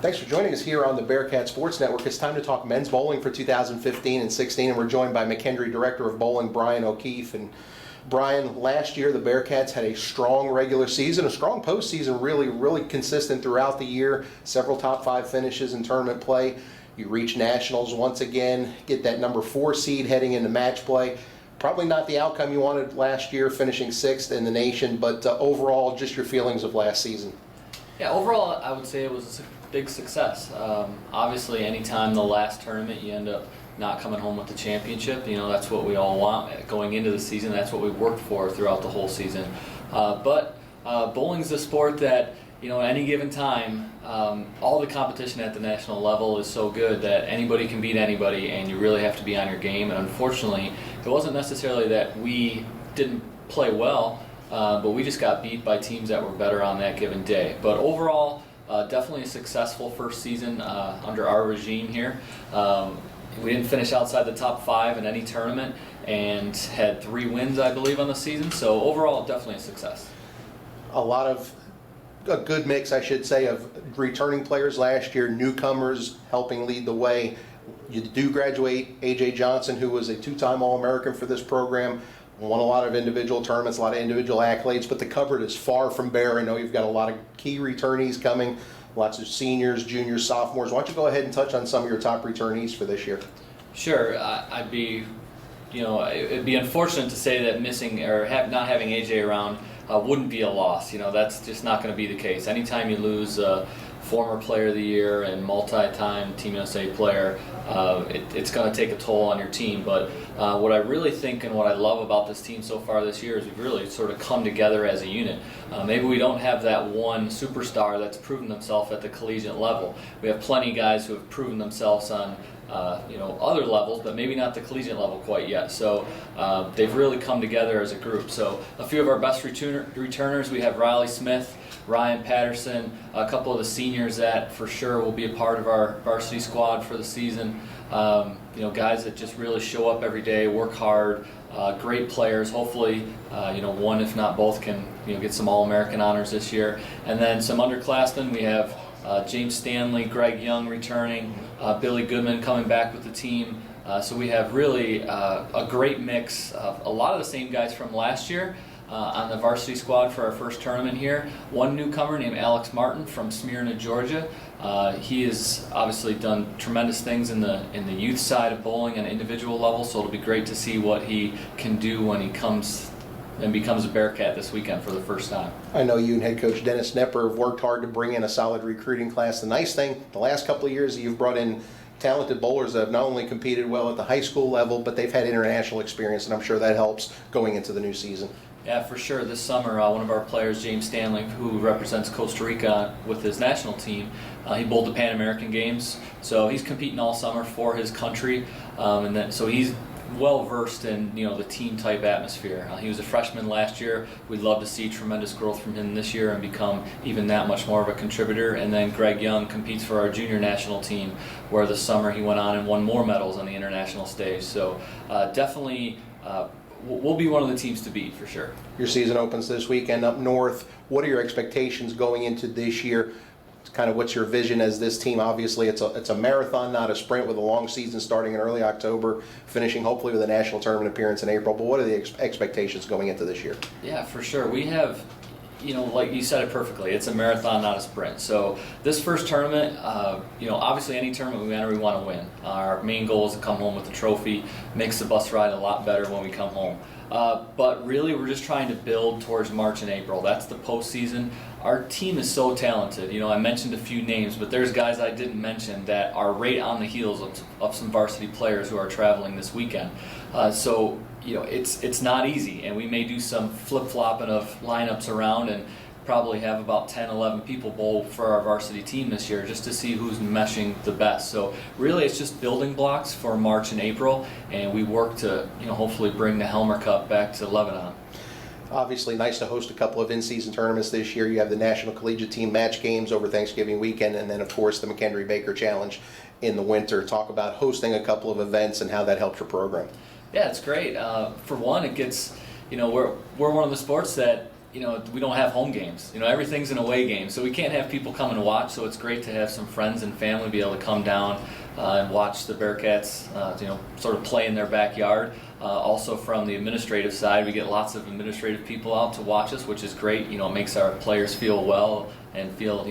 Thanks for joining us here on the Bearcat Sports Network. It's time to talk men's bowling for 2015 and 16, and we're joined by McKendree Director of Bowling, Bryan O'Keefe. And Bryan, last year the Bearcats had a strong regular season, a strong postseason, really consistent throughout the year, several top 5 finishes in tournament play. You reach nationals once again, get that number 4 seed heading into match play. Probably not the outcome you wanted last year, finishing 6th in the nation, but overall, just your feelings of last season. Yeah, overall, I would say it was a big success. Obviously, anytime the last tournament you end up not coming home with the championship, that's what we all want going into the season. That's what we worked for throughout the whole season. But bowling's a sport that, at any given time, all the competition at the national level is so good that anybody can beat anybody, and you really have to be on your game. And unfortunately, it wasn't necessarily that we didn't play well, but we just got beat by teams that were better on that given day. But overall, definitely a successful first season under our regime here. We didn't finish outside the top 5 in any tournament and had 3 wins, I believe, on the season. So overall, definitely a success. A good mix, I should say, of returning players last year, newcomers helping lead the way. You do graduate A.J. Johnson, who was a 2-time All-American for this program, won a lot of individual tournaments, a lot of individual accolades, but the cupboard is far from bare. I know you've got a lot of key returnees coming, lots of seniors, juniors, sophomores. Why don't you go ahead and touch on some of your top returnees for this year? Sure. It'd be unfortunate to say that missing or not having AJ around wouldn't be a loss. That's just not going to be the case. Anytime you lose a former player of the year and multi-time Team USA player, it's going to take a toll on your team. But what I really think and what I love about this team so far this year is we've really sort of come together as a unit. Maybe we don't have that one superstar that's proven themselves at the collegiate level. We have plenty of guys who have proven themselves on other levels, but maybe not the collegiate level quite yet. So they've really come together as a group. So a few of our best returners, we have Riley Smith, Ryan Patterson, a couple of the seniors that for sure will be a part of our varsity squad for the season. Guys that just really show up every day, work hard, great players. Hopefully, one if not both can get some All-American honors this year. And then some underclassmen, we have James Stanley, Greg Young returning, Billy Goodman coming back with the team. So we have really a great mix of a lot of the same guys from last year on the varsity squad for our first tournament here. One newcomer named Alex Martin from Smyrna, Georgia. He has obviously done tremendous things in the youth side of bowling on an individual level, so it'll be great to see what he can do when he comes and becomes a Bearcat this weekend for the first time. I know you and head coach Dennis Knepper have worked hard to bring in a solid recruiting class. The nice thing, the last couple of years you've brought in talented bowlers that have not only competed well at the high school level, but they've had international experience, and I'm sure that helps going into the new season. Yeah, for sure. This summer, one of our players, James Stanley, who represents Costa Rica with his national team, he bowled the Pan American Games, so he's competing all summer for his country, so he's well versed in the team type atmosphere. He was a freshman last year. We'd love to see tremendous growth from him this year and become even that much more of a contributor. And then Greg Young competes for our junior national team, where this summer he went on and won more medals on the international stage. So definitely we'll be one of the teams to beat for sure. Your season opens this weekend up north. What are your expectations going into this year? Kind of what's your vision as this team? Obviously it's a marathon, not a sprint, with a long season starting in early October, finishing hopefully with a national tournament appearance in April. But what are the expectations going into this year? Yeah, for sure. We have, like you said it perfectly, it's a marathon, not a sprint. So this first tournament, obviously any tournament we enter, we want to win. Our main goal is to come home with a trophy. Makes the bus ride a lot better when we come home. But really, we're just trying to build towards March and April. That's the postseason. Our team is so talented. I mentioned a few names, but there's guys I didn't mention that are right on the heels of some varsity players who are traveling this weekend. So it's not easy, and we may do some flip-flopping of lineups around and probably have about 10, 11 people bowl for our varsity team this year just to see who's meshing the best. So really it's just building blocks for March and April, and we work to hopefully bring the Helmer Cup back to Lebanon. Obviously nice to host a couple of in-season tournaments this year. You have the National Collegiate Team match games over Thanksgiving weekend, and then of course the McKendree Baker Challenge in the winter. Talk about hosting a couple of events and how that helps your program. Yeah, it's great. For one, it gets, we're one of the sports that we don't have home games. Everything's an away game, so we can't have people come and watch. So it's great to have some friends and family be able to come down and watch the Bearcats, sort of play in their backyard. Also from the administrative side, we get lots of administrative people out to watch us, which is great. It makes our players feel well and feel,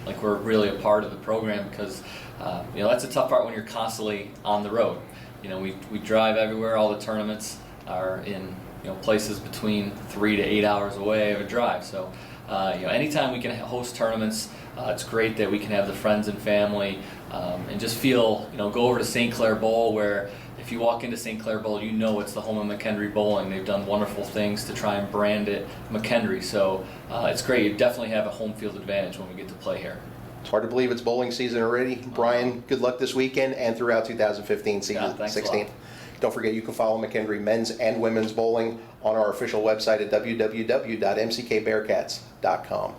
like we're really a part of the program, because, that's a tough part when you're constantly on the road. We drive everywhere. All the tournaments are in places between 3 to 8 hours away of a drive. So, anytime we can host tournaments, it's great that we can have the friends and family and just feel, go over to St. Clair Bowl, where if you walk into St. Clair Bowl, it's the home of McKendree bowling. They've done wonderful things to try and brand it McKendree. So it's great. You definitely have a home field advantage when we get to play here. It's hard to believe it's bowling season already. Bryan, good luck this weekend and throughout 2015 season 16. Don't forget, you can follow McKendree men's and women's bowling on our official website at www.mckbearcats.com.